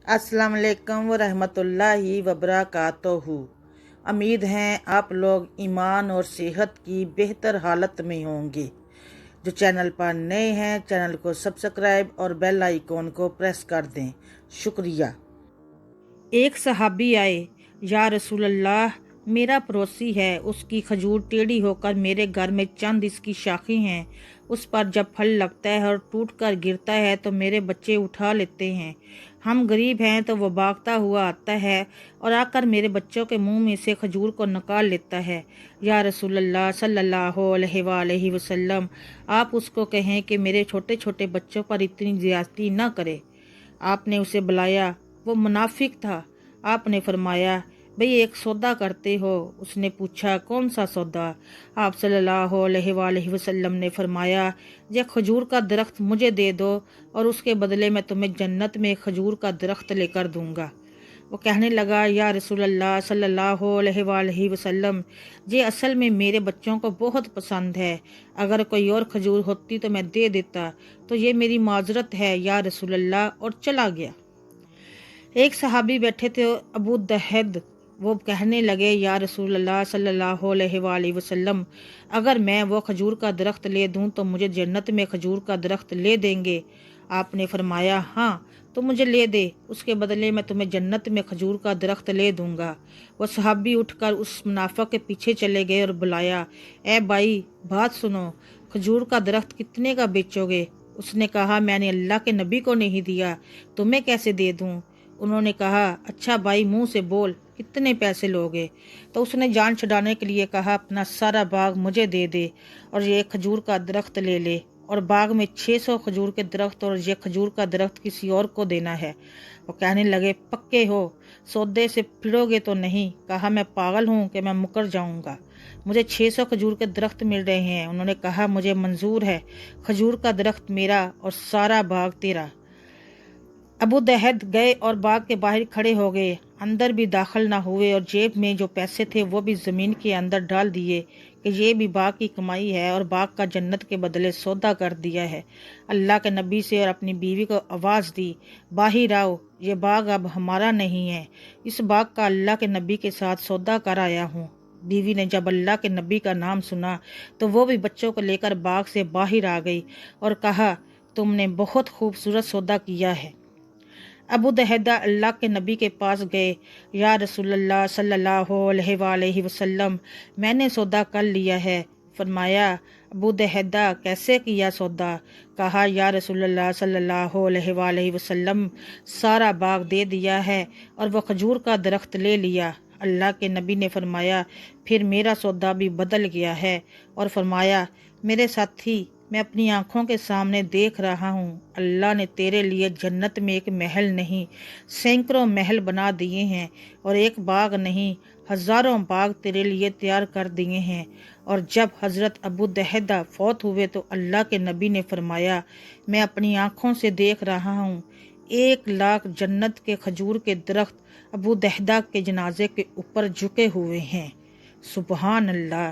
अस्सलाम वालेकुम वरहमतुल्लाहि वबरकातुहू। उम्मीद है आप लोग ईमान और सेहत की बेहतर हालत में होंगे। जो चैनल पर नए हैं चैनल को सब्सक्राइब और बेल आइकॉन को प्रेस कर दें, शुक्रिया। एक सहाबी आए, या रसूल अल्लाह, मेरा पड़ोसी है, उसकी खजूर टेढ़ी होकर मेरे घर में चंद इसकी शाखें हैं, उस पर जब फल लगता है और टूट कर गिरता है तो मेरे बच्चे उठा लेते हैं। हम गरीब हैं तो वो भागता हुआ आता है और आकर मेरे बच्चों के मुंह में से खजूर को निकाल लेता है। या रसूल अल्लाह सल्लल्लाहु अलैहि वसल्लम, आप उसको कहें कि मेरे छोटे छोटे बच्चों पर इतनी ज्यादती न करे। आपने उसे बुलाया, वो मुनाफिक था। आपने फरमाया, भाई एक सौदा करते हो? उसने पूछा, कौन सा सौदा? आप सल्लल्लाहु अलैहि वसल्लम ने फरमाया, ये खजूर का दरख्त मुझे दे दो और उसके बदले में तुम्हें जन्नत में खजूर का दरख्त लेकर दूंगा। वो कहने लगा, या रसूल अल्लाह सल्लल्लाहु अलैहि वसल्लम, ये असल में मेरे बच्चों को बहुत पसंद है, अगर कोई और खजूर होती तो मैं दे देता, तो ये मेरी माजरत है या रसूल अल्लाह, और चला गया। एक सहाबी बैठे थे, अबू दहद। वो कहने लगे, या रसूल अल्लाह सल्लल्लाहु अलैहि वसल्लम, अगर मैं वो खजूर का दरख्त ले दूं तो मुझे जन्नत में खजूर का दरख्त ले देंगे? आपने फरमाया, हाँ, तो मुझे ले दे, उसके बदले में तुम्हें जन्नत में खजूर का दरख्त ले दूंगा। वह सहाबी उठकर उस मुनाफिक के पीछे चले गए और बुलाया, ए भाई, बात सुनो, खजूर का दरख्त कितने का बेचोगे? उसने कहा, मैंने अल्लाह के नबी को नहीं दिया, तुम्हें कैसे दे दूं? उन्होंने कहा, अच्छा भाई, मुंह से बोल, कितने पैसे लोगे? तो उसने जान छुड़ाने के लिए कहा, अपना सारा बाग मुझे दे दे और ये खजूर का दरख्त ले ले, और बाग में 600 खजूर के दरख्त और ये खजूर का दरख्त किसी और को देना है। वो कहने लगे, पक्के हो? सौदे से फिरोगे तो नहीं? कहा, मैं पागल हूँ कि मैं मुकर जाऊँगा, मुझे 600 खजूर के दरख्त मिल रहे हैं। उन्होंने कहा, मुझे मंजूर है, खजूर का दरख्त मेरा और सारा बाग तेरा। अबू दहद गए और बाग के बाहर खड़े हो गए, अंदर भी दाखिल ना हुए और जेब में जो पैसे थे वो भी ज़मीन के अंदर डाल दिए कि ये भी बाग की कमाई है और बाग का जन्नत के बदले सौदा कर दिया है। अल्लाह के नबी से और अपनी बीवी को आवाज़ दी, बाहर आओ, ये बाग अब हमारा नहीं है, इस बाग का अल्लाह के नबी के साथ सौदा कर आया हूँ। बीवी ने जब अल्लाह के नबी का नाम सुना तो वो भी बच्चों को लेकर बाग से बाहर आ गई और कहा, तुमने बहुत खूबसूरत सौदा किया है। अबू दहदा अल्लाह के नबी के पास गए, या रसूल अल्लाह सल्लल्लाहु अलैहि वसल्लम, मैंने सौदा कर लिया है। फरमाया, अबू दहदा, कैसे किया सौदा? कहा, या रसूल अल्लाह सल्लल्लाहु अलैहि वसल्लम, सारा बाग दे दिया है और वह खजूर का दरख्त ले लिया। अल्लाह के नबी ने फरमाया, फिर मेरा सौदा भी बदल गया है, और फरमाया, मेरे साथी, मैं अपनी आंखों के सामने देख रहा हूँ, अल्लाह ने तेरे लिए जन्नत में एक महल नहीं, सैकड़ों महल बना दिए हैं, और एक बाग नहीं, हजारों बाग तेरे लिए तैयार कर दिए हैं। और जब हज़रत अबू दहदा फौत हुए तो अल्लाह के नबी ने फरमाया, मैं अपनी आंखों से देख रहा हूँ, 1,00,000 जन्नत के खजूर के दरख्त अबू दहदा के जनाजे के ऊपर झुके हुए हैं। सुबहान अल्लाह।